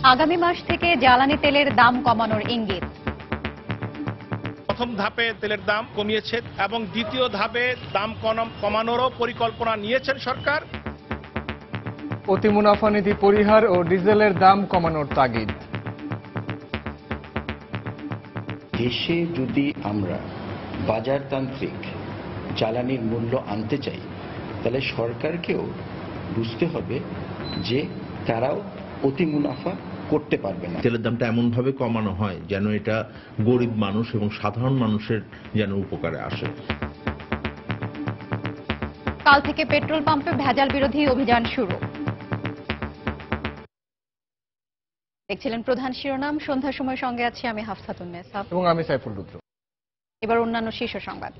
আগামী মাস থেকে জ্বালানি তেলের দাম কমানোর ইঙ্গিত। প্রথম ধাপে তেলের দাম কমিয়েছে এবং দ্বিতীয় ধাপে দাম কমানোরও পরিকল্পনা নিয়েছেন সরকার। অতি মুনাফা নীতি পরিহার ও ডিজেলের দাম কমানোর তাগিদ। দেশে যদি আমরা বাজারতান্ত্রিক জ্বালানির মূল্য আনতে চাই তাহলে সরকারকেও বুঝতে হবে যে তারাও অতি মুনাফা করতে পারবে না। তেলের দামটা এমনভাবে কমানো হয় যেন এটা গরিব মানুষ এবং সাধারণ মানুষের যেন উপকারে আসে। কাল থেকে পেট্রোল পাম্পে ভেজাল বিরোধী অভিযান শুরু। দেখছিলেন প্রধান শিরোনাম। সন্ধ্যার সময় সঙ্গে আছি আমি হাফসাতুন্নেসা এবং আমি সাইফুল রুদ্র। এবার অন্যান্য শীর্ষ সংবাদ।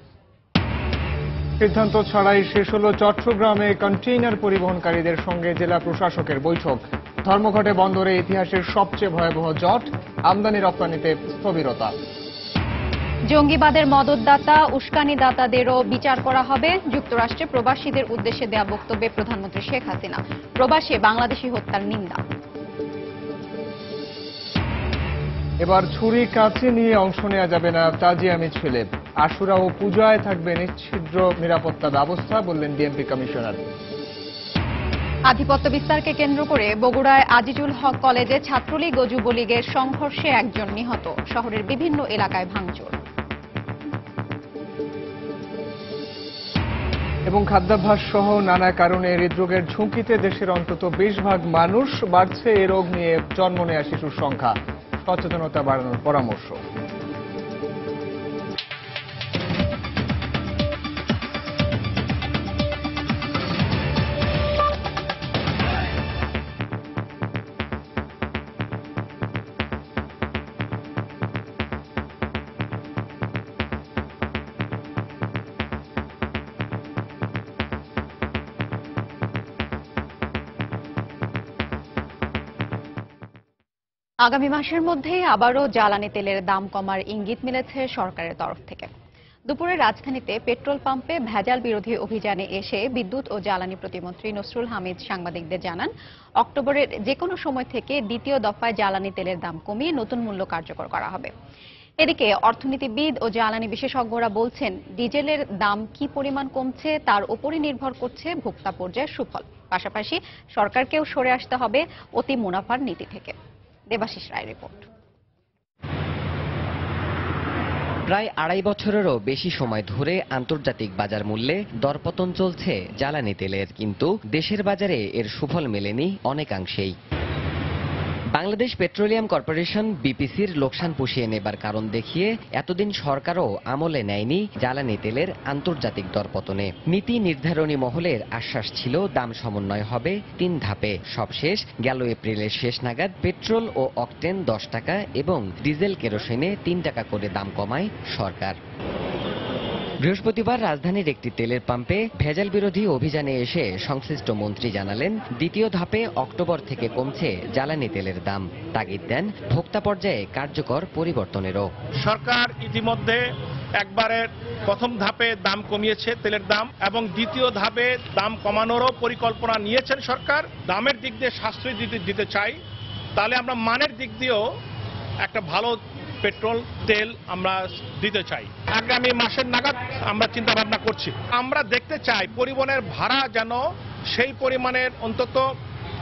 সিদ্ধান্ত ছাড়াই শেষ হলো চট্টগ্রামে কন্টেইনার পরিবহনকারীদের সঙ্গে জেলা প্রশাসকের বৈঠক। ধর্মঘটে বন্দরে ইতিহাসের সবচেয়ে ভয়াবহ জট, আমদানি রপ্তানিতে স্থবিরতা। জঙ্গিবাদের মদতদাতা উস্কানিদাতাদেরও বিচার করা হবে। যুক্তরাষ্ট্রে প্রবাসীদের উদ্দেশ্যে দেয়া বক্তব্যে প্রধানমন্ত্রী শেখ হাসিনা। প্রবাসে বাংলাদেশি হত্যার নিন্দা। এবার ছুরি কাছে নিয়ে অংশ নেওয়া যাবে না তাজিয়া মিছিলে। আশুরা ও পূজায় থাকবে নিশ্ছিদ্র নিরাপত্তা ব্যবস্থা, বললেন ডিএমপি কমিশনার। আধিপত্য বিস্তারকে কেন্দ্র করে বগুড়ায় আজিজুল হক কলেজে ছাত্রলীগ ও যুবলীগের সংঘর্ষে একজন নিহত। শহরের বিভিন্ন এলাকায় ভাঙচুর। এবং খাদ্যাভ্যাস সহ নানা কারণে হৃদরোগের ঝুঁকিতে দেশের অন্তত 20% মানুষ। বাড়ছে এ রোগ নিয়ে জন্ম নেয়া শিশুর সংখ্যা, সচেতনতা বাড়ানোর পরামর্শ। আগামী মাসের মধ্যেই আবারও জ্বালানি তেলের দাম কমার ইঙ্গিত মিলেছে সরকারের তরফ থেকে। দুপুরে রাজধানীতে পেট্রোল পাম্পে ভেজাল বিরোধী অভিযানে এসে বিদ্যুৎ ও জ্বালানি প্রতিমন্ত্রী নসরুল হামিদ সাংবাদিকদের জানান, অক্টোবরের যে কোনো সময় থেকে দ্বিতীয় দফায় জ্বালানি তেলের দাম কমিয়ে নতুন মূল্য কার্যকর করা হবে। এদিকে অর্থনীতিবিদ ও জ্বালানি বিশেষজ্ঞরা বলছেন, ডিজেলের দাম কি পরিমাণ কমছে তার উপরই নির্ভর করছে ভোক্তা পর্যায়ের সুফল। পাশাপাশি সরকারকেও সরে আসতে হবে অতি মুনাফার নীতি থেকে। দেবাশিস রায় রিপোর্ট। প্রায় 2.5 বছরেরও বেশি সময় ধরে আন্তর্জাতিক বাজার মূল্যে দরপতন চলছে জ্বালানি তেলের, কিন্তু দেশের বাজারে এর সুফল মেলেনি অনেকাংশেই। বাংলাদেশ পেট্রোলিয়াম কর্পোরেশন বিপিসির লোকসান পুষিয়ে নেবার কারণ দেখিয়ে এতদিন সরকারও আমলে নেয়নি জ্বালানি তেলের আন্তর্জাতিক দরপতনে। নীতি নির্ধারণী মহলের আশ্বাস ছিল দাম সমন্বয় হবে 3 ধাপে। সবশেষ গেল এপ্রিলের শেষ নাগাদ পেট্রোল ও অকটেন 10 টাকা এবং ডিজেল কেরোসিনে 3 টাকা করে দাম কমায় সরকার। বৃহস্পতিবার রাজধানীর একটি তেলের পাম্পে ভেজাল বিরোধী অভিযানে এসে সংশ্লিষ্ট মন্ত্রী জানালেন, দ্বিতীয় ধাপে অক্টোবর থেকে কমছে জ্বালানি তেলের দাম। তাগিদ দেন ভোক্তা পর্যায়ে কার্যকর পরিবর্তনেরও। সরকার ইতিমধ্যে একবারে প্রথম ধাপে দাম কমিয়েছে তেলের দাম এবং দ্বিতীয় ধাপে দাম কমানোরও পরিকল্পনা নিয়েছেন সরকার। দামের দিক দিয়ে সাশ্রয় দিতে চাই, তাহলে আমরা মানের দিক দিয়েও একটা ভালো পেট্রোল তেল আমরা দিতে চাই। আগামী মাসের নাগাদ আমরা চিন্তা ভাবনা করছি। আমরা দেখতে চাই পরিবহনের ভাড়া যেন সেই পরিমাণের অন্তত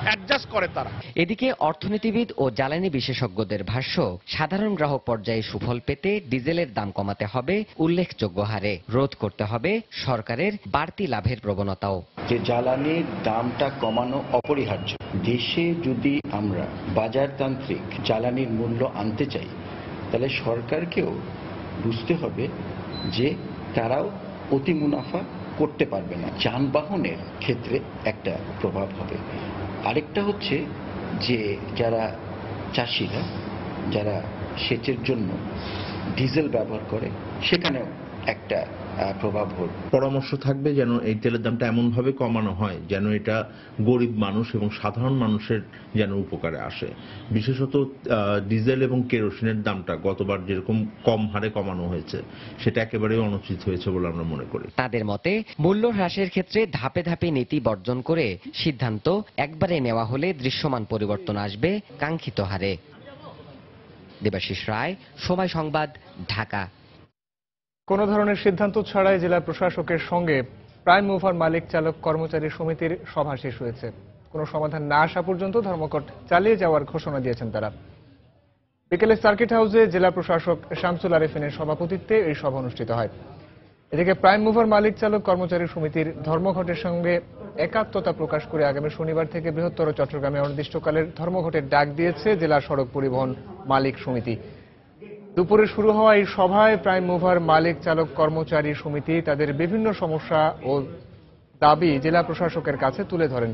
অ্যাডজাস্ট করে তারা। এদিকে অর্থনীতিবিদ ও জ্বালানি বিশেষজ্ঞদের ভাষ্য, সাধারণ গ্রাহক পর্যায়ে সুফল পেতে ডিজেলের দাম কমাতে হবে উল্লেখযোগ্য হারে, রোধ করতে হবে সরকারের বাড়তি লাভের প্রবণতাও। যে জ্বালানির দামটা কমানো অপরিহার্য। দেশে যদি আমরা বাজারতান্ত্রিক জ্বালানির মূল্য আনতে চাই তাহলে সরকারকেও বুঝতে হবে যে তারাও অতি মুনাফা করতে পারবে না। যানবাহনের ক্ষেত্রে একটা প্রভাব হবে। আরেকটা হচ্ছে যে যারা চাষিরা, যারা সেচের জন্য ডিজেল ব্যবহার করে, সেখানেও একটা প্রভাব হোক। পরামর্শ থাকবে যেন এই তেলের দামটা এমনভাবে কমানো হয় যেন এটা গরিব মানুষ এবং সাধারণ মানুষের যেন উপকারে আসে। বিশেষত ডিজেল এবং কেরোসিনের দামটা গতবার যেরকম কম হারে কমানো হয়েছে সেটা একেবারেই অনুচিত হয়েছে বলে আমরা মনে করি। তাদের মতে মূল্য হ্রাসের ক্ষেত্রে ধাপে ধাপে নীতি বর্জন করে সিদ্ধান্ত একবারে নেওয়া হলে দৃশ্যমান পরিবর্তন আসবে কাঙ্ক্ষিত হারে। দেবাশিস রায়, সময় সংবাদ, ঢাকা। কোনো ধরনের সিদ্ধান্ত ছাড়াই জেলা প্রশাসকের সঙ্গে প্রাইম মুভার মালিক চালক কর্মচারী সমিতির সভা শেষ হয়েছে। কোনো সমাধান না আসা পর্যন্ত ধর্মঘট চালিয়ে যাওয়ার ঘোষণা দিয়েছেন তারা। বিকেলে সার্কিট হাউসে জেলা প্রশাসক শামসুল আরেফিনের সভাপতিত্বে এই সভা অনুষ্ঠিত হয়। এদিকে প্রাইম মুভার মালিক চালক কর্মচারী সমিতির ধর্মঘটের সঙ্গে একাত্মতা প্রকাশ করে আগামী শনিবার থেকে বৃহত্তর চট্টগ্রামে অনির্দিষ্টকালের ধর্মঘটের ডাক দিয়েছে জেলা সড়ক পরিবহন মালিক সমিতি। দুপুরে শুরু হওয়া এই সভায় প্রাইম মুভার মালিক চালক কর্মচারী সমিতি তাদের বিভিন্ন সমস্যা ও দাবি জেলা প্রশাসকের কাছে তুলে ধরেন।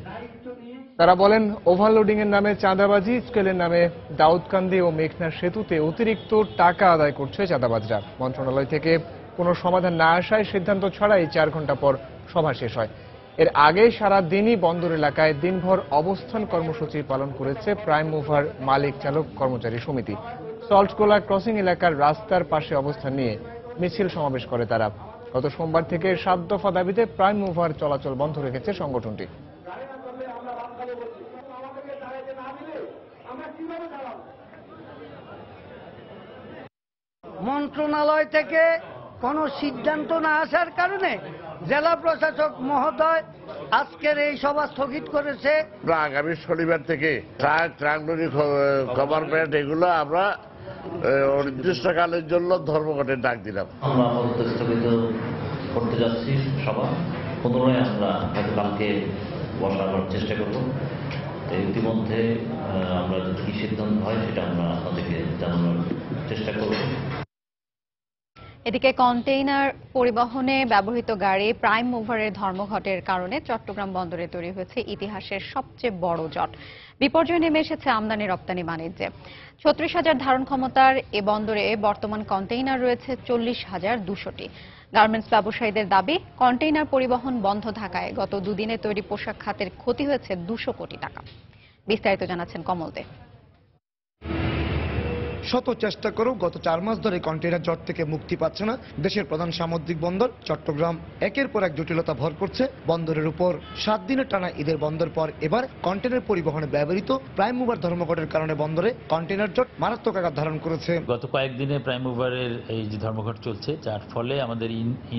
তারা বলেন, ওভারলোডিং এর নামে চাঁদাবাজি, স্কেলের নামে দাউদকান্দি ও মেঘনা সেতুতে অতিরিক্ত টাকা আদায় করছে চাঁদাবাজরা। মন্ত্রণালয় থেকে কোনো সমাধান না আসায় সিদ্ধান্ত ছাড়াই 4 ঘন্টা পর সভা শেষ হয়। এর আগে সারা দিনই বন্দর এলাকায় দিনভর অবস্থান কর্মসূচি পালন করেছে প্রাইম মুভার মালিক চালক কর্মচারী সমিতি। সল্টকোলা ক্রসিং এলাকার রাস্তার পাশে অবস্থান নিয়ে মিছিল সমাবেশ করে তারা। গত সোমবার থেকে 7 দফা দাবিতে প্রাইম মুভার চলাচল বন্ধ রেখেছে সংগঠনটি। মন্ত্রণালয় থেকে কোনো সিদ্ধান্ত না আসার কারণে জেলা প্রশাসক মহোদয় আজকের এই সভা স্থগিত করেছে। আগামী শনিবার থেকে ট্রাক লরি গভর্নমেন্ট এগুলো আমরা অনির্দিষ্টকালের জন্য ধর্মঘটের ডাক দিলাম। আমরা স্থগিত করতে যাচ্ছি সভা। পুনরায় আমরা হয়তো কালকে বসাবার চেষ্টা করব। ইতিমধ্যে আমরা কি সিদ্ধান্ত হয় সেটা আমরা আপনাদেরকে জানানোর চেষ্টা করব। এদিকে কন্টেইনার পরিবহনে ব্যবহৃত গাড়ি প্রাইম মুভারের ধর্মঘটের কারণে চট্টগ্রাম বন্দরে তৈরি হয়েছে ইতিহাসের সবচেয়ে বড় জট। বিপর্যয় নেমে এসেছে আমদানি রপ্তানি বাণিজ্যে। 36,000 ধারণ ক্ষমতার এ বন্দরে বর্তমান কন্টেইনার রয়েছে 40,200টি। গার্মেন্টস ব্যবসায়ীদের দাবি, কন্টেইনার পরিবহন বন্ধ থাকায় গত দুদিনে তৈরি পোশাক খাতের ক্ষতি হয়েছে 200 কোটি টাকা। বিস্তারিত জানাচ্ছেন কমল দে। শত চেষ্টা করেও গত 4 মাস ধরে কন্টেইনার জট থেকে মুক্তি পাচ্ছে না দেশের প্রধান সামুদ্রিক বন্দর চট্টগ্রাম। একের পর এক জটিলতা ভর করছে বন্দরের উপর। 7 দিনের টানা ঈদের বন্দর পর এবার কন্টেইনার পরিবহনে ব্যবহৃত প্রাইম মুভার ধর্মঘটের কারণে বন্দরে কন্টেইনার জট মারাত্মক আকার ধারণ করেছে। গত কয়েকদিনে প্রাইম মুভারের এই যে ধর্মঘট চলছে, যার ফলে আমাদের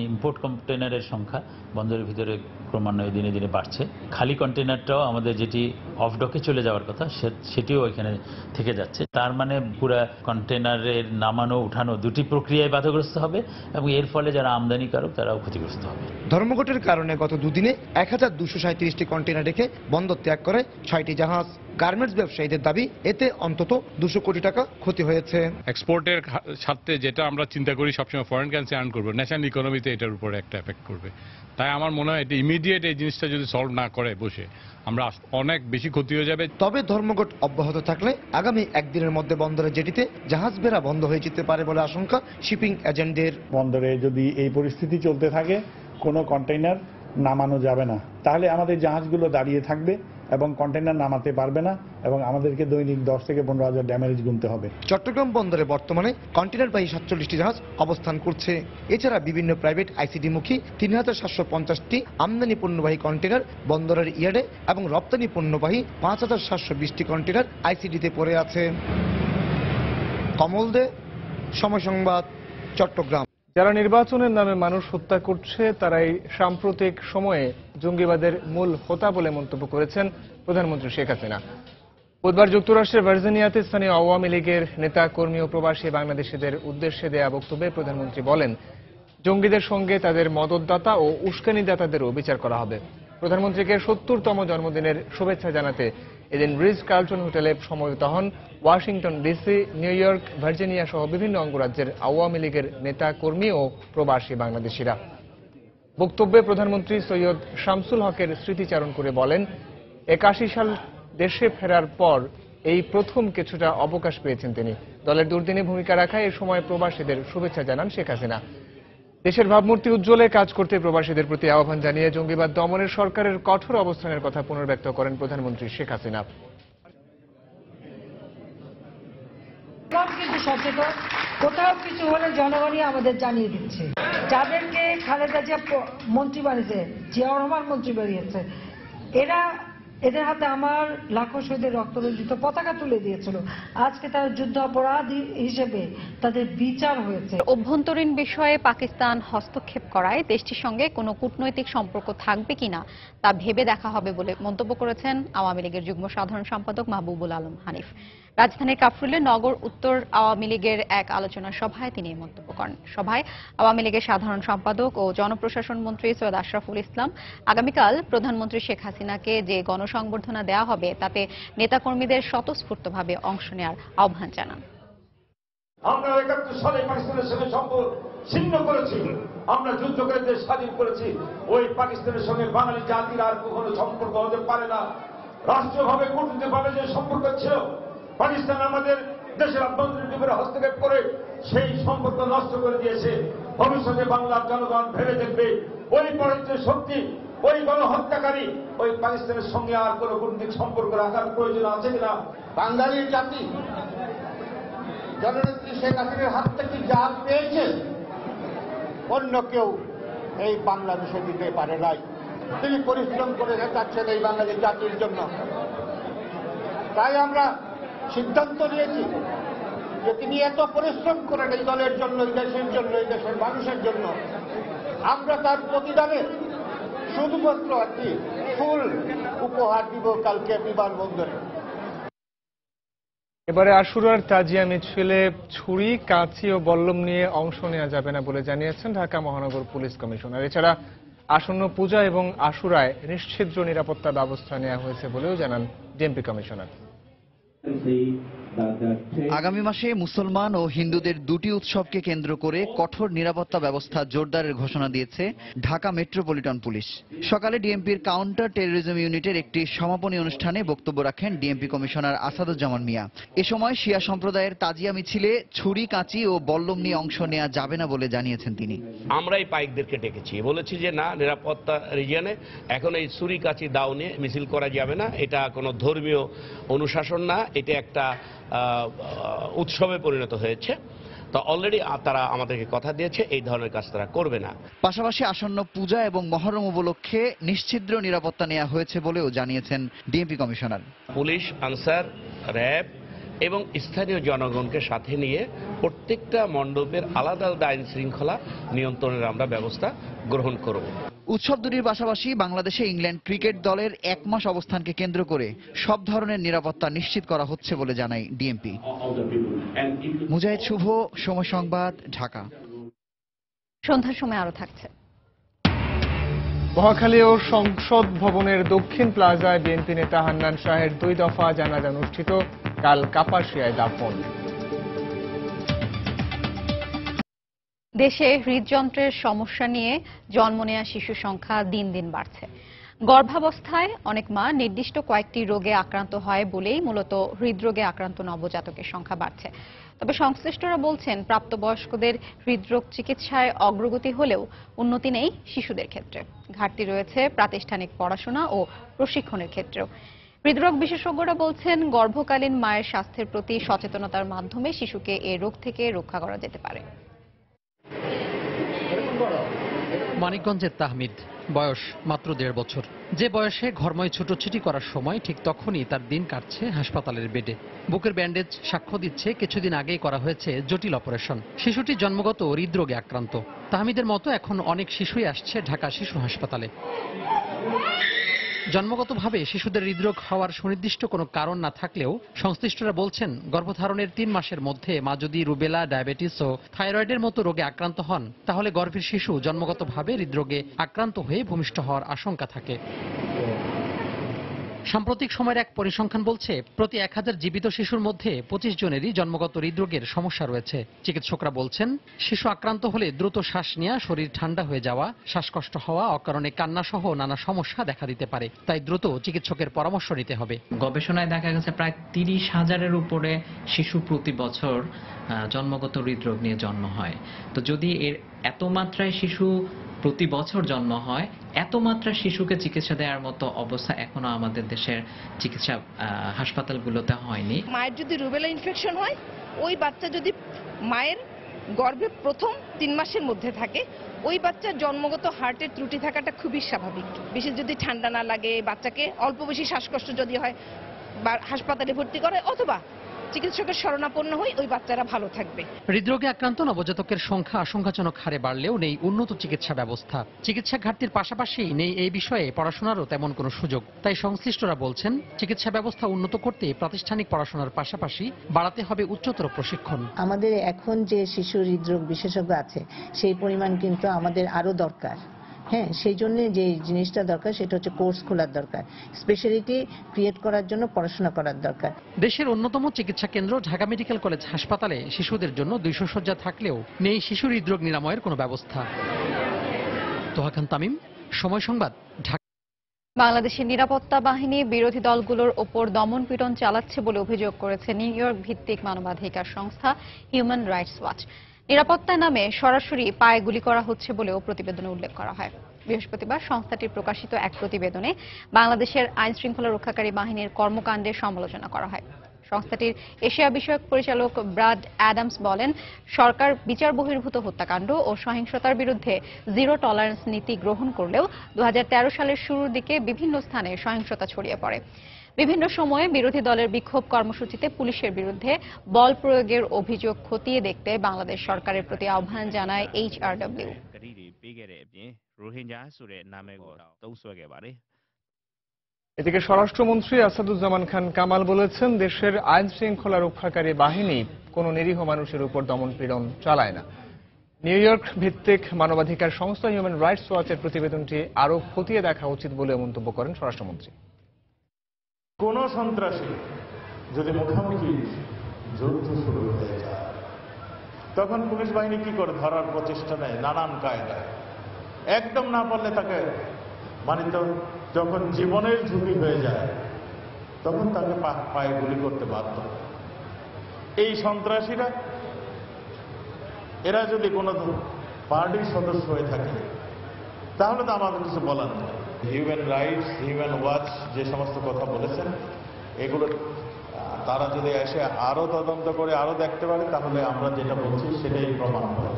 ইম্পোর্ট কন্টেইনারের সংখ্যা বন্দরের ভিতরে ক্রমান্বয়ে দিনে দিনে বাড়ছে। খালি কন্টেইনারটাও আমাদের যেটি অফ ডকে চলে যাওয়ার কথা সেটিও এখানে থেকে যাচ্ছে। তার মানে পুরা কন্টেইনারের নামানো উঠানো দুটি প্রক্রিয়ায় বাধাগ্রস্ত হবে এবং এর ফলে যারা আমদানিকারক তারাও ক্ষতিগ্রস্ত হবে। ধর্মঘটের কারণে গত দুদিনে 1237টি কন্টেইনার রেখে বন্দর ত্যাগ করে 6টি জাহাজ। গার্মেন্টস ব্যবসায়ীদের দাবি, এতে অন্তত 200 কোটি টাকা ক্ষতি হয়েছে। এক্সপোর্টের স্বার্থে যেটা আমরা চিন্তা করি সবসময় ফরেন কারেন্সি আর্ন করবো, ন্যাশনাল ইকোনমিতে এটার উপরে একটা এফেক্ট করবে। তাই আমার মনে হয় এটা ইমিডিয়েট এই জিনিসটা যদি সলভ না করে বসে আমরা অনেক বেশি ক্ষতি হয়ে যাবে। তবে ধর্মঘট অব্যাহত থাকলে আগামী একদিনের মধ্যে বন্দরে জেটিতে জাহাজ বেড়া বন্ধ হয়ে যেতে পারে বলে আশঙ্কা শিপিং এজেন্টদের। বন্দরে যদি এই পরিস্থিতি চলতে থাকে, কোনো কন্টেইনার নামানো যাবে না, তাহলে আমাদের জাহাজগুলো দাঁড়িয়ে থাকবে এবং কন্টেইনার নামাতে পারবে না এবং আমাদেরকে দৈনিক 10 থেকে 15,000 ড্যামেজ গুনতে হবে। চট্টগ্রাম বন্দরে বর্তমানে কন্টেইনারবাহী 47টি জাহাজ অবস্থান করছে। এছাড়া বিভিন্ন প্রাইভেট আইসিডি মুখী 3,750টি আমদানি পণ্যবাহী কন্টেইনার বন্দরের ইয়ার্ডে এবং রপ্তানি পণ্যবাহী 5,720টি কন্টেইনার আইসিডিতে পড়ে আছে। কমল দে, সময় সংবাদ, চট্টগ্রাম। যারা নির্বাচনের নামে মানুষ হত্যা করছে তারাই সাম্প্রতিক সময়ে জঙ্গিবাদের মূল হোতা বলে মন্তব্য করেছেন প্রধানমন্ত্রী শেখ হাসিনা। বুধবার যুক্তরাষ্ট্রের ভার্জিনিয়াতে স্থানীয় আওয়ামী লীগের নেতা কর্মী ও প্রবাসী বাংলাদেশিদের উদ্দেশ্যে দেয়া বক্তব্যে প্রধানমন্ত্রী বলেন, জঙ্গিদের সঙ্গে তাদের মদতদাতা ও উস্কানিদাতাদেরও বিচার করা হবে। প্রধানমন্ত্রীকে 70তম জন্মদিনের শুভেচ্ছা জানাতে এদিন রিজ কার্লটন হোটেলে সমবেত হন Washington DC, new York, Virginia সহ বিভিন্ন অঙ্গরাজ্যের আওয়ামী লীগের নেতা কর্মী ও প্রবাসী বাংলাদেশিরা। বক্তব্যে প্রধানমন্ত্রী সৈয়দ শামসুল হকের স্মৃতিচারণ করে বলেন, 81 সাল দেশে ফেরার পর এই প্রথম কিছুটা অবকাশ পেয়েছেন তিনি। দলের দুর্দিনে ভূমিকা রাখায় এ সময় প্রবাসীদের শুভেচ্ছা জানান শেখ হাসিনা। দেশের ভাবমূর্তি উজ্জ্বলে কাজ করতে প্রবাসীদের প্রতি আহ্বান জানিয়ে জঙ্গিবাদ দমনের সরকারের কঠোর অবস্থানের কথা পুনর্ব্যক্ত করেন প্রধানমন্ত্রী শেখ হাসিনা। কিন্তু সচেতন, কোথাও কিছু হলে জনগণই আমাদের জানিয়ে দিচ্ছে। যাদেরকে খালেদা জিয়া মন্ত্রী বানিয়েছে, জিয়াউর রহমান মন্ত্রী বানিয়েছে, এদের হাতে আমার লাখো শহীদের রক্তরঞ্জিত পতাকা তুলে দিয়েছিল। আজকে তারা যুদ্ধ অপরাধী হিসেবে তাদের বিচার হয়েছে। অভ্যন্তরীণ বিষয়ে পাকিস্তান হস্তক্ষেপ করায় দেশটির সঙ্গে কোনো কূটনৈতিক সম্পর্ক থাকবে কিনা তা ভেবে দেখা হবে বলে মন্তব্য করেছেন আওয়ামী লীগের যুগ্ম সাধারণ সম্পাদক মাহবুবুল আলম হানিফ। রাজধানীর কাফরুলে নগর উত্তর আওয়ামী লীগের এক আলোচনা সভায় তিনি এই মন্তব্য করেন। সভায় আওয়ামী লীগের সাধারণ সম্পাদক ও জনপ্রশাসন মন্ত্রী সৈয়দ আশরাফুল ইসলাম আগামীকাল প্রধানমন্ত্রী শেখ হাসিনাকে যে গণসংবর্ধনা দেওয়া হবে তাতে নেতাকর্মীদের স্বতঃস্ফূর্তভাবে অংশ নেওয়ার আহ্বান জানান। আমরা ৭১ সালে পাকিস্তানের সঙ্গে সম্পর্ক ছিন্ন করেছি, আমরা যুদ্ধ করে দেশ স্বাধীন করেছি। ওই পাকিস্তানের সঙ্গে বাঙালি জাতির আর কখনো সম্পর্ক হতে পারে না। রাষ্ট্রীয়ভাবে কূটনীতিভাবে যে সম্পর্ক ছিল, পাকিস্তান আমাদের দেশের আভ্যন্তরীণ ব্যাপারে হস্তক্ষেপ করে সেই সম্পর্ক নষ্ট করে দিয়েছে। ভবিষ্যতে বাংলার জনগণ ভেবে দেখবে ওই পরাজয় শক্তি, ওই গণহত্যাকারী ওই পাকিস্তানের সঙ্গে আর কোন কূটনৈতিক সম্পর্ক রাখার প্রয়োজন আছে কিনা। বাঙালির জাতি জননেত্রী শেখ হাসিনার হাত থেকে যা পেয়েছে অন্য কেউ এই বাংলাদেশে দিতে পারে নাই। তিনি পরিশ্রম করে যাচ্ছেন এই বাঙালি জাতির জন্য। তাই আমরা সিদ্ধান্ত নিয়েছি যে তিনি এত পরিশ্রম করেন এই দলের জন্য, এই দেশের জন্য, এই দেশের মানুষের জন্য, আমরা তার প্রতিদানে শুধুমাত্র একটি ফুল উপহার দিব কালকে বিমানবন্দরে। এবারে আশুরার তাজিয়া মিছিলে ছুরি, কাঁচি ও বল্লম নিয়ে অংশ নেওয়া যাবে না বলে জানিয়েছেন ঢাকা মহানগর পুলিশ কমিশনার। এছাড়া আসন্ন পূজা এবং আশুরায় নিশ্ছিদ্র নিরাপত্তা ব্যবস্থা নেওয়া হয়েছে বলেও জানান ডিএমপি কমিশনার। আগামী মাসে মুসলমান ও হিন্দুদের দুটি উৎসবকে কেন্দ্র করে কঠোর নিরাপত্তা ব্যবস্থা জোরদারের ঘোষণা দিয়েছে ঢাকা মেট্রোপলিটন পুলিশ। সকালে ডিএমপির কাউন্টার টেরোরিজম ইউনিটের একটি সমাপনী অনুষ্ঠানে বক্তব্য রাখেন ডিএমপি কমিশনার আসাদুজ্জামান মিয়া। এ সময় শিয়া সম্প্রদায়ের তাজিয়া মিছিলে ছুরি, কাঁচি ও বল্লম নিয়ে অংশ নেওয়া যাবে না বলে জানিয়েছেন তিনি। আমরাই পাইকদেরকে ডেকেছি, বলেছি যে না, নিরাপত্তা রিজিয়নে এখন এই ছুরি, কাঁচি, দাও নিয়ে মিছিল করা যাবে না। এটা কোনো ধর্মীয় অনুশাসন না, এটা একটা উৎসবে পরিণত হয়েছে। তো অলরেডি তারা আমাদেরকে কথা দিয়েছে এই ধরনের কাজ তারা করবে না। পাশাপাশি আসন্ন পূজা এবং মহরম উপলক্ষে নিশ্ছিদ্র নিরাপত্তা নেওয়া হয়েছে বলেও জানিয়েছেন DMP commissioner. Police, answer, RAB এবং স্থানীয় জনগণকে সাথে নিয়ে প্রত্যেকটা মণ্ডপের আলাদা আলাদা আইন শৃঙ্খলা নিয়ন্ত্রণের আমরা ব্যবস্থা গ্রহণ করব। উৎসব দুটির পাশাপাশি বাংলাদেশে ইংল্যান্ড ক্রিকেট দলের 1 মাস অবস্থানকে কেন্দ্র করে সব ধরনের নিরাপত্তা নিশ্চিত করা হচ্ছে বলে জানায় ডিএমপি। মুজাহিদ শুভ, সময় সংবাদ, ঢাকা। সন্ধ্যার সময় আরো থাকছে। মহাখালী ও সংসদ ভবনের দক্ষিণ প্লাজায় বিএনপি নেতা হান্নান শাহের 2 দফা জানাজা অনুষ্ঠিত। কাল কাপাসিয়ায় দাফন। দেশে হৃদযন্ত্রের সমস্যা নিয়ে জন্ম নেওয়া শিশুর সংখ্যা দিন দিন বাড়ছে। গর্ভাবস্থায় অনেক মা নির্দিষ্ট কয়েকটি রোগে আক্রান্ত হয় বলেই মূলত হৃদরোগে আক্রান্ত নবজাতকের সংখ্যা বাড়ছে। তবে সংশ্লিষ্টরা বলছেন, প্রাপ্তবয়স্কদের হৃদরোগ চিকিৎসায় অগ্রগতি হলেও উন্নতি নেই শিশুদের ক্ষেত্রে। ঘাটতি রয়েছে প্রাতিষ্ঠানিক পড়াশোনা ও প্রশিক্ষণের ক্ষেত্রেও। হৃদরোগ বিশেষজ্ঞরা বলছেন, গর্ভকালীন মায়ের স্বাস্থ্যের প্রতি সচেতনতার মাধ্যমে শিশুকে এ রোগ থেকে রক্ষা করা যেতে পারে। মানিকগঞ্জের তাহমিদ, বয়স মাত্র 1.5 বছর। যে বয়সে ঘরময় ছুটোছুটি করার সময় ঠিক তখনই তার দিন কাটছে হাসপাতালের বেডে। বুকের ব্যান্ডেজ সাক্ষ্য দিচ্ছে কিছুদিন আগেই করা হয়েছে জটিল অপারেশন। শিশুটি জন্মগত হৃদরোগে আক্রান্ত। তাহমিদের মতো এখন অনেক শিশুই আসছে ঢাকা শিশু হাসপাতালে। জন্মগতভাবে শিশুদের হৃদরোগ হওয়ার সুনির্দিষ্ট কোনো কারণ না থাকলেও সংশ্লিষ্টরা বলছেন, গর্ভধারণের 3 মাসের মধ্যে মা যদি রুবেলা, ডায়াবেটিস ও থাইরয়েডের মতো রোগে আক্রান্ত হন, তাহলে গর্ভের শিশু জন্মগতভাবে হৃদরোগে আক্রান্ত হয়ে ভূমিষ্ঠ হওয়ার আশঙ্কা থাকে। সাম্প্রতিক সময়ের এক পরিসংখ্যান বলছে প্রতি 1000 জীবিত শিশুর মধ্যে 25 জনেরই জন্মগত হৃদরোগের সমস্যা রয়েছে। চিকিৎসকরা বলছেন শিশু আক্রান্ত হলে দ্রুত শ্বাস নেওয়া, শরীর ঠান্ডা হয়ে যাওয়া, শ্বাসকষ্ট হওয়া, অকারণে কান্না সহ নানা সমস্যা দেখা দিতে পারে। তাই দ্রুত চিকিৎসকের পরামর্শ নিতে হবে। গবেষণায় দেখা গেছে প্রায় 30,000-এর উপরে শিশু প্রতি বছর জন্মগত হৃদরোগ নিয়ে জন্ম হয়। তো যদি এর এত মাত্রায় শিশু প্রতি বছর জন্ম হয়, এত মাত্রা শিশুকে চিকিৎসা দেওয়ার মতো অবস্থা এখনো আমাদের দেশের চিকিৎসা হাসপাতালগুলোতে হয়নি। মায়ের যদি রুবেলা ইনফেকশন হয়, ওই বাচ্চা যদি মায়ের গর্ভে প্রথম 3 মাসের মধ্যে থাকে, ওই বাচ্চার জন্মগত হার্টের ত্রুটি থাকাটা খুবই স্বাভাবিক। বিশেষ যদি ঠান্ডা না লাগে, বাচ্চাকে অল্প বেশি শ্বাসকষ্ট যদি হয় বা হাসপাতালে ভর্তি করে অথবা চিকিৎসকের শরণাপন্ন হই, ওই বাচ্চারা ভালো থাকবে। হৃদরোগে আক্রান্ত নবজাতকের সংখ্যা আশঙ্কাজনক হারে বাড়লেও নেই উন্নত চিকিৎসা ব্যবস্থা। চিকিৎসা ঘাটতির পাশাপাশি নেই এই বিষয়ে পড়াশোনারও তেমন কোনো সুযোগ। তাই সংশ্লিষ্টরা বলছেন চিকিৎসা ব্যবস্থা উন্নত করতে প্রাতিষ্ঠানিক পড়াশোনার পাশাপাশি বাড়াতে হবে উচ্চতর প্রশিক্ষণ। আমাদের এখন যে শিশু হৃদরোগ বিশেষজ্ঞ আছে সেই পরিমাণ কিন্তু আমাদের আরো দরকার। হ্যাঁ, সেই জন্য যে জিনিসটা দরকার সেটা হচ্ছে কোর্স খোলার দরকার, স্পেশালিটি ক্রিয়েট করার জন্য পড়াশোনা করার দরকার। দেশের অন্যতম চিকিৎসা কেন্দ্র ঢাকা মেডিকেল কলেজ হাসপাতালে শিশুদের জন্য 200 শয্যা থাকলেও নেই শিশু হৃদরোগ নিরাময়ের কোনো ব্যবস্থা। তোহা খান তামিম, সময় সংবাদ, ঢাকা। বাংলাদেশের নিরাপত্তা বাহিনী বিরোধী দলগুলোর ওপর দমনপীড়ন চালাচ্ছে বলে অভিযোগ করেছে নিউ ইয়র্ক ভিত্তিক মানবাধিকার সংস্থা হিউম্যান রাইটস ওয়াচ। নিরাপত্তার নামে সরাসরি পায়ে গুলি করা হচ্ছে বলেও প্রতিবেদনে উল্লেখ করা হয়। বৃহস্পতিবার সংস্থাটির প্রকাশিত এক প্রতিবেদনে বাংলাদেশের আইন শৃঙ্খলা রক্ষাকারী বাহিনীর কর্মকাণ্ডের সমালোচনা করা হয়। সংস্থাটির এশিয়া বিষয়ক পরিচালক ব্রাড অ্যাডামস বলেন, সরকার বিচার বহির্ভূত হত্যাকাণ্ড ও সহিংসতার বিরুদ্ধে জিরো টলারেন্স নীতি গ্রহণ করলেও 2013 সালের শুরুর দিকে বিভিন্ন স্থানে সহিংসতা ছড়িয়ে পড়ে। বিভিন্ন সময়ে বিরোধী দলের বিক্ষোভ কর্মসূচিতে পুলিশের বিরুদ্ধে বল প্রয়োগের অভিযোগ খতিয়ে দেখতে বাংলাদেশ সরকারের প্রতি আহ্বান জানায় HRW। এদিকে স্বরাষ্ট্রমন্ত্রী আসাদুজ্জামান খান কামাল বলেছেন, দেশের আইন শৃঙ্খলা রক্ষাকারী বাহিনী কোনো নিরীহ মানুষের উপর দমনপীড়ন চালায় না। নিউ ইয়র্ক ভিত্তিক মানবাধিকার সংস্থা হিউম্যান রাইটস ওয়াচের প্রতিবেদনটি আরও খতিয়ে দেখা উচিত বলে মন্তব্য করেন স্বরাষ্ট্রমন্ত্রী। কোন সন্ত্রাসী যদি মুখোমুখি যুদ্ধ শুরু হয়ে যায়, তখন পুলিশ বাহিনী কি করে? ধরার প্রচেষ্টা নেয় নানান কায়দায়। একদম না পারলে তাকে যখন জীবনের ঝুঁকি হয়ে যায় তখন তাকে পায়ে গুলি করতে বাধ্য। এই সন্ত্রাসীরা এরা যদি কোনো পার্টির সদস্য হয়ে থাকে তাহলে তো আমাদের কিছু বলার নেই। হিউম্যান রাইটস, হিউম্যান ওয়াচ যে সমস্ত কথা বলেছেন, এগুলো তারা যদি এসে আরো তদন্ত করে আরো দেখতে পারে তাহলে আমরা যেটা বলছি সেটাই প্রমাণ হবে।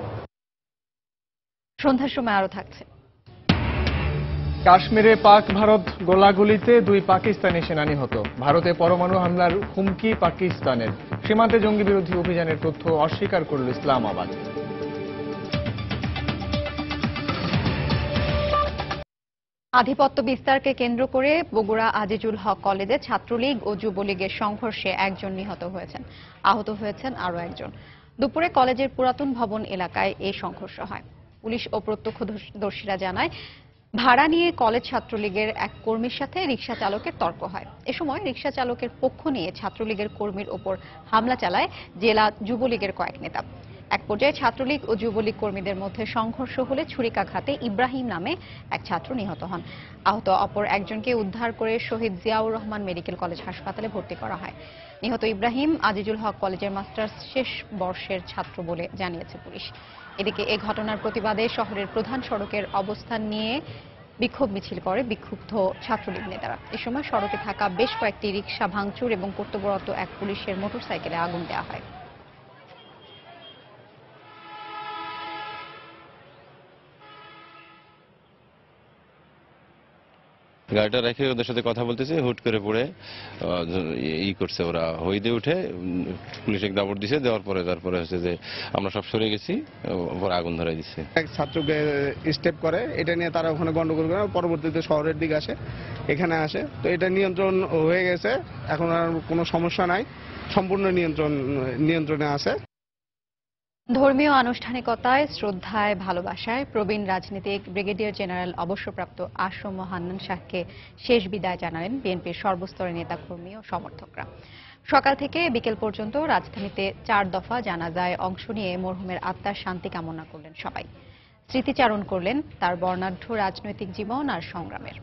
সন্ধ্যার সময় আরো থাকছে। কাশ্মীরে পাক ভারত গোলাগুলিতে 2 পাকিস্তানি সেনা নিহত। ভারতে পরমাণু হামলার হুমকি পাকিস্তানের। সীমান্তে জঙ্গি বিরোধী অভিযানের তথ্য অস্বীকার করল ইসলামাবাদ। আধিপত্য বিস্তারকে কেন্দ্র করে বগুড়া আজিজুল হক কলেজে ছাত্রলীগ ও যুবলীগের সংঘর্ষে একজন নিহত হয়েছেন, আহত হয়েছেন আরও একজন। দুপুরে কলেজের পুরাতন ভবন এলাকায় এই সংঘর্ষ হয়। পুলিশ ও প্রত্যক্ষদর্শীরা জানায়, ভাড়া নিয়ে কলেজ ছাত্রলীগের এক কর্মীর সাথে রিকশা চালকের তর্ক হয়। এ সময় রিকশা চালকের পক্ষ নিয়ে ছাত্রলীগের কর্মীর ওপর হামলা চালায় জেলা যুবলীগের কয়েক নেতা। এক পর্যায়ে ছাত্রলীগ ও যুবলীগ কর্মীদের মধ্যে সংঘর্ষ হলে ছুরিকাঘাতে ইব্রাহিম নামে এক ছাত্র নিহত হন। আহত অপর একজনকে উদ্ধার করে শহীদ জিয়াউর রহমান মেডিকেল কলেজ হাসপাতালে ভর্তি করা হয়। নিহত ইব্রাহিম আজিজুল হক কলেজের মাস্টার্স শেষ বর্ষের ছাত্র বলে জানিয়েছে পুলিশ। এদিকে এ ঘটনার প্রতিবাদে শহরের প্রধান সড়কের অবস্থান নিয়ে বিক্ষোভ মিছিল করে বিক্ষুব্ধ ছাত্রলীগ নেতারা। এ সময় সড়কে থাকা বেশ কয়েকটি রিকশা ভাঙচুর এবং কর্তব্যরত এক পুলিশের মোটরসাইকেলে আগুন দেওয়া হয়। গাড়িটা রেখে ওদের সাথে কথা বলতেছে, হুট করে পড়ে করছে, ওরা হইতে উঠে পুলিশ এক দাবড় দিছে, দেওয়ার পরে তারপরে হচ্ছে যে আমরা সব সরে গেছি, পরে আগুন ধরাই দিচ্ছে। এক ছাত্রকে স্টেপ করে, এটা নিয়ে তারা ওখানে গন্ডগোল করে, পরবর্তীতে শহরের দিকে আসে, এখানে আসে। তো এটা নিয়ন্ত্রণ হয়ে গেছে, এখন আর কোনো সমস্যা নাই, সম্পূর্ণ নিয়ন্ত্রণে আছে। ধর্মীয় আনুষ্ঠানিকতায়, শ্রদ্ধায়, ভালোবাসায় প্রবীণ রাজনীতিক ব্রিগেডিয়ার জেনারেল অবসরপ্রাপ্ত আসম হান্নান শাহকে শেষ বিদায় জানালেন বিএনপির সর্বস্তরের নেতাকর্মী ও সমর্থকরা। সকাল থেকে বিকেল পর্যন্ত রাজধানীতে 4 দফা জানাজায় অংশ নিয়ে মরহুমের আত্মার শান্তি কামনা করলেন সবাই। স্মৃতিচারণ করলেন তার বর্ণাঢ্য রাজনৈতিক জীবন আর সংগ্রামের।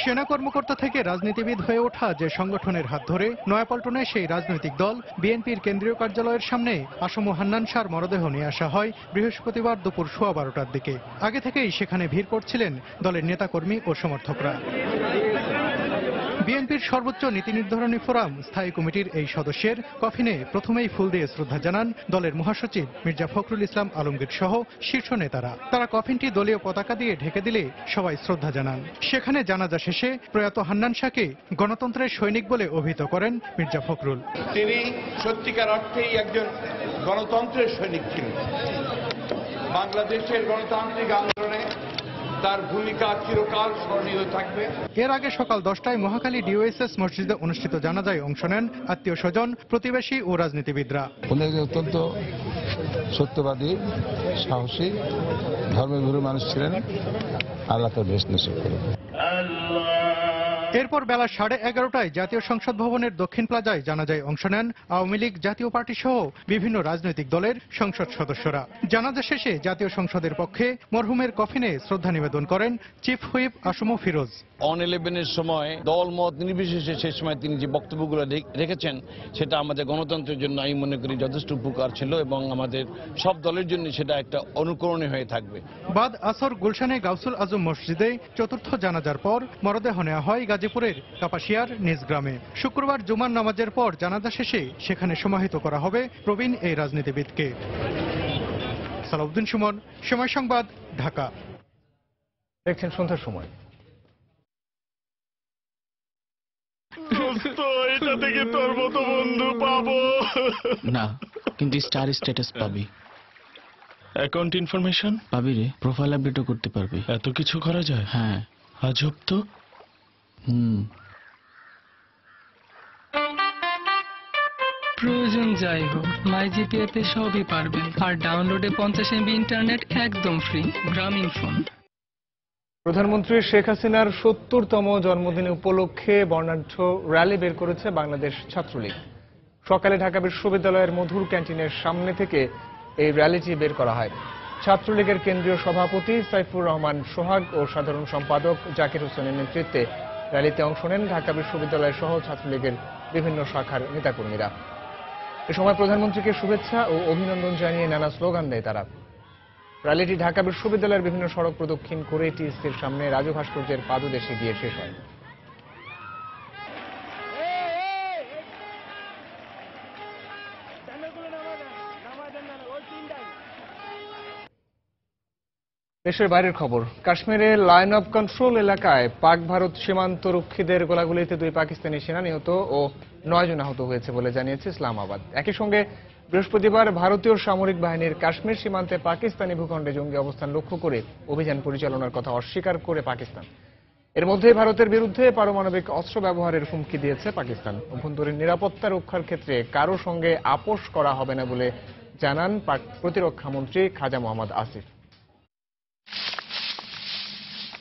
সেনা কর্মকর্তা থেকে রাজনীতিবিদ হয়ে ওঠা যে সংগঠনের হাত ধরে নয়াপল্টনে সেই রাজনৈতিক দল বিএনপির কেন্দ্রীয় কার্যালয়ের সামনে আসম হান্নান শাহর মরদেহ নিয়ে আসা হয় বৃহস্পতিবার দুপুর 12:15টার দিকে। আগে থেকেই সেখানে ভিড় করছিলেন দলের নেতাকর্মী ও সমর্থকরা। বিএনপির সর্বোচ্চ নীতি নির্ধারণী ফোরাম স্থায়ী কমিটির এই সদস্যের কফিনে প্রথমেই ফুল দিয়ে শ্রদ্ধা জানান দলের মহাসচিব মির্জা ফখরুল ইসলাম আলমগীর সহ শীর্ষ নেতারা। তারা কফিনটি দলীয় পতাকা দিয়ে ঢেকে দিলে সবাই শ্রদ্ধা জানান। সেখানে জানাজা শেষে প্রয়াত হান্নান শাহকে গণতন্ত্রের সৈনিক বলে অভিহিত করেন মির্জা ফখরুল। তিনি সত্যিকার অর্থেই একজন গণতন্ত্রের সৈনিক ছিলেন। বাংলাদেশের গণতান্ত্রিক আন্দোলনে তার ভূমিকা চিরকাল স্মরণীয় থাকবে। এর আগে সকাল 10টায় মহাখালী ডিওএসএস মসজিদে অনুষ্ঠিত জানাজায় অংশ নেন আত্মীয় স্বজন, প্রতিবেশী ও রাজনীতিবিদরা। উনি অত্যন্ত সত্যবাদী, সাহসী, ধর্মভীরু মানুষ ছিলেন। আল্লাহ তার বেশ নসিব করুন। এরপর বেলা 11:30টায় জাতীয় সংসদ ভবনের দক্ষিণ প্লাজায় জানাজায় অংশ নেন আওয়ামী লীগ, জাতীয় পার্টি সহ বিভিন্ন রাজনৈতিক দলের সংসদ সদস্যরা। জানাজা শেষে জাতীয় সংসদের পক্ষে মরহুমের কফিনে শ্রদ্ধা নিবেদন করেন chief whip Assam Firoz. On 11-এর সময় দল মত নির্বিশেষে সেই সময় তিনি যে বক্তব্যগুলো রেখেছেন সেটা আমাদের গণতন্ত্রের জন্য আমি মনে করি যথেষ্ট উপকার ছিল এবং আমাদের সব দলের জন্য সেটা একটা অনুকরণীয় হয়ে থাকবে। বাদ আসর গুলশানে গাউসুল আজম মসজিদে চতুর্থ জানাজার পর মরদেহ নেওয়া হয় গাজীপুরের কাপাসিয়ার নিজ গ্রামে। শুক্রবার জুমার নামাজের পর জানাজা শেষে সেখানে সমাহিত করা হবে প্রবীণ এই রাজনীতিবিদকে। সালাউদ্দিন সুমন, সময় সংবাদ, ঢাকা। দেখছেন সন্ধ্যার সময়। এটা থেকে তোর মতো বন্ধু পাবো না, কিন্তু স্টার স্ট্যাটাস পাবি, অ্যাকাউন্ট ইনফরমেশন পাবি রে, প্রোফাইল আপডেটও করতে পারবি। এত কিছু করা যায়? হ্যাঁ। আজব তো। প্রয়োজন যাই হোক, মাইজিপি অ্যাপে সবই পারবেন। আর ডাউনলোডে 50 MB ইন্টারনেট একদম ফ্রি। গ্রামীণ ফোন। প্রধানমন্ত্রী শেখ হাসিনার 70তম জন্মদিন উপলক্ষে বর্ণাঢ্য র্যালি বের করেছে বাংলাদেশ ছাত্রলীগ। সকালে ঢাকা বিশ্ববিদ্যালয়ের মধুর ক্যান্টিনের সামনে থেকে এই র্যালিটি বের করা হয়। ছাত্রলীগের কেন্দ্রীয় সভাপতি সাইফুর রহমান সোহাগ ও সাধারণ সম্পাদক জাকির হোসেনের নেতৃত্বে র্যালিতে অংশ নেন ঢাকা বিশ্ববিদ্যালয় সহ ছাত্রলীগের বিভিন্ন শাখার নেতাকর্মীরা। এ সময় প্রধানমন্ত্রীকে শুভেচ্ছা ও অভিনন্দন জানিয়ে নানা স্লোগান দেয় তারা। র্যালিটি ঢাকা বিশ্ববিদ্যালয়ের বিভিন্ন সড়ক প্রদক্ষিণ করে টিএসসির সামনে রাজু ভাস্কর্যের পাদদেশে গিয়ে শেষ হয়। দেশের বাইরের খবর। কাশ্মীরে লাইন অফ কন্ট্রোল এলাকায় পাক ভারত সীমান্ত রক্ষীদের গোলাগুলিতে 2 পাকিস্তানি সেনা নিহত ও 9 জন আহত হয়েছে বলে জানিয়েছে ইসলামাবাদ। একই সঙ্গে বৃহস্পতিবার ভারতীয় সামরিক বাহিনীর কাশ্মীর সীমান্তে পাকিস্তানি ভূখণ্ডে জঙ্গি অবস্থান লক্ষ্য করে অভিযান পরিচালনার কথা অস্বীকার করে পাকিস্তান। এর মধ্যে ভারতের বিরুদ্ধে পারমাণবিক অস্ত্র ব্যবহারের হুমকি দিয়েছে পাকিস্তান। অভ্যন্তরীণ নিরাপত্তা রক্ষার ক্ষেত্রে কারো সঙ্গে আপোষ করা হবে না বলে জানান পাক প্রতিরক্ষা মন্ত্রী খাজা মোহাম্মদ আসিফ।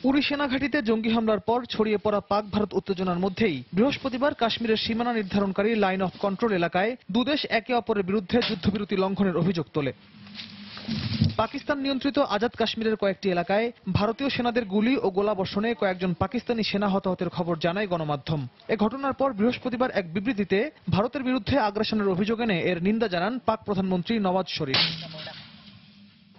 উরি সেনাঘাঁটিতে জঙ্গি হামলার পর ছড়িয়ে পড়া পাক ভারত উত্তেজনার মধ্যেই বৃহস্পতিবার কাশ্মীরের সীমানা নির্ধারণকারী লাইন অফ কন্ট্রোল এলাকায় দুদেশ একে অপরের বিরুদ্ধে যুদ্ধবিরতি লঙ্ঘনের অভিযোগ তোলে। পাকিস্তান নিয়ন্ত্রিত আজাদ কাশ্মীরের কয়েকটি এলাকায় ভারতীয় সেনাদের গুলি ও গোলাবর্ষণে কয়েকজন পাকিস্তানি সেনা হতাহতের খবর জানায় গণমাধ্যম। এ ঘটনার পর বৃহস্পতিবার এক বিবৃতিতে ভারতের বিরুদ্ধে আগ্রাসনের অভিযোগ এনে এর নিন্দা জানান পাক প্রধানমন্ত্রী নওয়াজ শরীফ।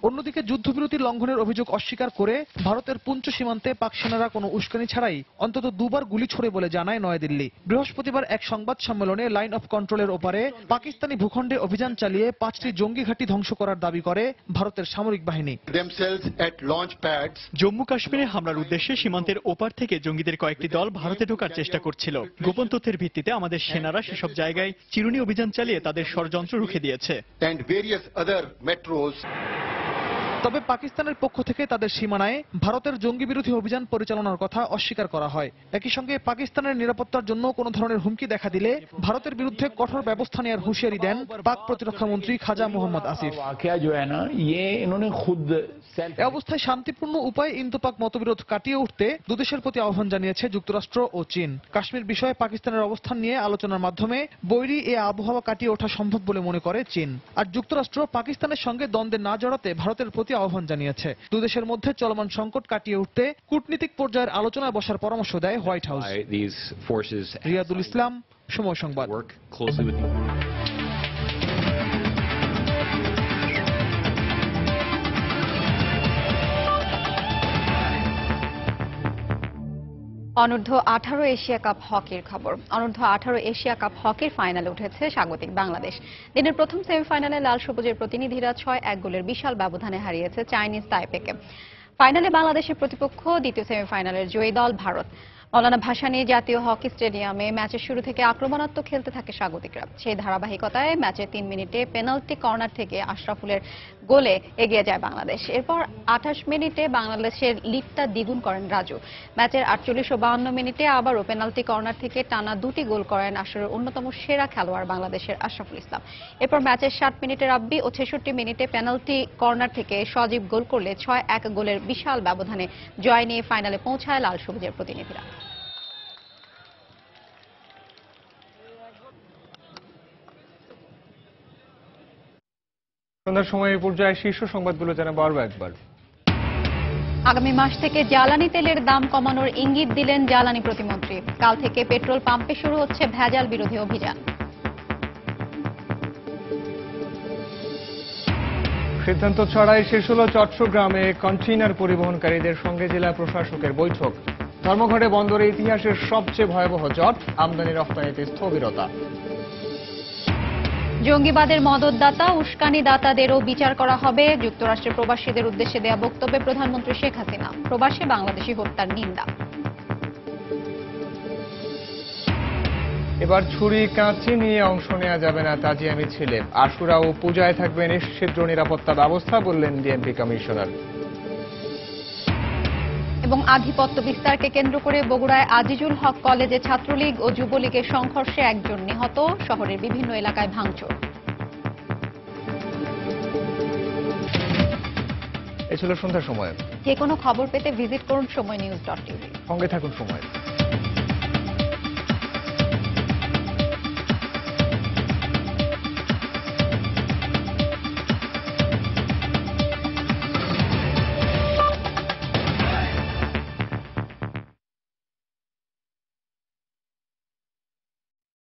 অন্যদিকে যুদ্ধবিরতি লঙ্ঘনের অভিযোগ অস্বীকার করে ভারতের পুঞ্চ সীমান্তে পাক সেনারা কোনো উস্কানি ছাড়াই অন্তত 2 বার গুলি ছোড়ে বলে জানায় নয়াদিল্লি। বৃহস্পতিবার এক সংবাদ সম্মেলনে লাইন অফ কন্ট্রোলের ওপারে পাকিস্তানি ভূখণ্ডে অভিযান চালিয়ে 5টি জঙ্গি ঘাঁটি ধ্বংস করার দাবি করে ভারতের সামরিক বাহিনী। জম্মু কাশ্মীরে হামলার উদ্দেশ্যে সীমান্তের ওপার থেকে জঙ্গিদের কয়েকটি দল ভারতে ঢোকার চেষ্টা করছিল। গোপন তথ্যের ভিত্তিতে আমাদের সেনারা সেসব জায়গায় চিরুনি অভিযান চালিয়ে তাদের ষড়যন্ত্র রুখে দিয়েছে। তবে পাকিস্তানের পক্ষ থেকে তাদের সীমানায় ভারতের জঙ্গি বিরোধী অভিযান পরিচালনার কথা অস্বীকার করা হয়। একই সঙ্গে পাকিস্তানের নিরাপত্তার জন্য কোনো ধরনের হুমকি দেখা দিলে ভারতের বিরুদ্ধে কঠোর ব্যবস্থা নেওয়ার হুঁশিয়ারি দেন পাক প্রতিরক্ষা মন্ত্রী খাজা মোহাম্মদ আসিফ। এ অবস্থায় শান্তিপূর্ণ উপায়ে ইন্দো-পাক মতবিরোধ কাটিয়ে উঠতে দুদেশের প্রতি আহ্বান জানিয়েছে যুক্তরাষ্ট্র ও চীন। কাশ্মীর বিষয়ে পাকিস্তানের অবস্থান নিয়ে আলোচনার মাধ্যমে বৈরী এ আবহাওয়া কাটিয়ে ওঠা সম্ভব বলে মনে করে চীন। আর যুক্তরাষ্ট্র পাকিস্তানের সঙ্গে দ্বন্দ্বে না জড়াতে ভারতের প্রতি আহ্বান জানিয়েছে। দুদেশের মধ্যে চলমান সংকট কাটিয়ে উঠতে কূটনীতিক পর্যায়ের আলোচনায় বসার পরামর্শ দেয় হোয়াইট হাউস। রিয়াদুল ইসলাম, সময় সংবাদ। অনূর্ধ্ব 18 এশিয়া কাপ হকির খবর। অনূর্ধ্ব 18 এশিয়া কাপ হকির ফাইনালে উঠেছে স্বাগতিক বাংলাদেশ। দিনের প্রথম সেমিফাইনালে লাল সবুজের প্রতিনিধিরা 6-1 গোলের বিশাল ব্যবধানে হারিয়েছে চাইনিজ তাইপেকে। ফাইনালে বাংলাদেশের প্রতিপক্ষ দ্বিতীয় সেমিফাইনালের জয়ী দল ভারত। মৌলানা ভাসানী জাতীয় হকি স্টেডিয়ামে ম্যাচের শুরু থেকে আক্রমণাত্মক খেলতে থাকে স্বাগতিকরা। সেই ধারাবাহিকতায় ম্যাচের 3 মিনিটে পেনাল্টি কর্নার থেকে আশরাফুলের গোলে এগিয়ে যায় বাংলাদেশ। এরপর 28 মিনিটে বাংলাদেশের লিডটা দ্বিগুণ করেন রাজু। ম্যাচের 48 ও 52 মিনিটে আবারও পেনাল্টি কর্নার থেকে টানা 2টি গোল করেন আসরের অন্যতম সেরা খেলোয়াড় বাংলাদেশের আশরাফুল ইসলাম। এরপর ম্যাচের 60 মিনিটে রাব্বি ও 66 মিনিটে পেনাল্টি কর্নার থেকে সজীব গোল করলে 6-1 গোলের বিশাল ব্যবধানে জয় নিয়ে ফাইনালে পৌঁছায় লাল সবুজের প্রতিনিধিরা। সন্ধ্যার সময় এই পর্যায়ে শীর্ষ সংবাদগুলো জানাবো আরও একবার। আগামী মাস থেকে জ্বালানি তেলের দাম কমানোর ইঙ্গিত দিলেন জ্বালানি প্রতিমন্ত্রী। কাল থেকে পেট্রোল পাম্পে শুরু হচ্ছে ভেজাল বিরোধী অভিযান। সিদ্ধান্ত ছড়াই শেষ হল চট্টগ্রামে কন্টেইনার পরিবহনকারীদের সঙ্গে জেলা প্রশাসকের বৈঠক। ধর্মঘটে বন্দরে ইতিহাসের সবচেয়ে ভয়াবহ জট, আমদানি রপ্তানিতে স্থবিরতা। জঙ্গিবাদের মদতদাতা উস্কানিদাতাদেরও বিচার করা হবে, যুক্তরাষ্ট্রের প্রবাসীদের উদ্দেশ্যে দেয়া বক্তব্যে প্রধানমন্ত্রী শেখ হাসিনা। প্রবাসে বাংলাদেশি হত্যার নিন্দা। এবার ছুরি কাঁচি নিয়ে অংশ নেওয়া যাবে না তাজিয়া মিছিলে। আশুরা ও পূজায় থাকবে নিশ্চিদ্র নিরাপত্তা ব্যবস্থা, বললেন ডিএমপি কমিশনার। এবং আধিপত্য বিস্তারকে কেন্দ্র করে বগুড়ায় আজিজুল হক কলেজে ছাত্রলীগ ও যুবলীগের সংঘর্ষে একজন নিহত, শহরের বিভিন্ন এলাকায় ভাঙচুর। এ ছিল সন্ধ্যার সময়। যে কোনো খবর পেতে ভিজিট করুন সময়নিউজ.টিভি। সঙ্গে থাকুন সময়।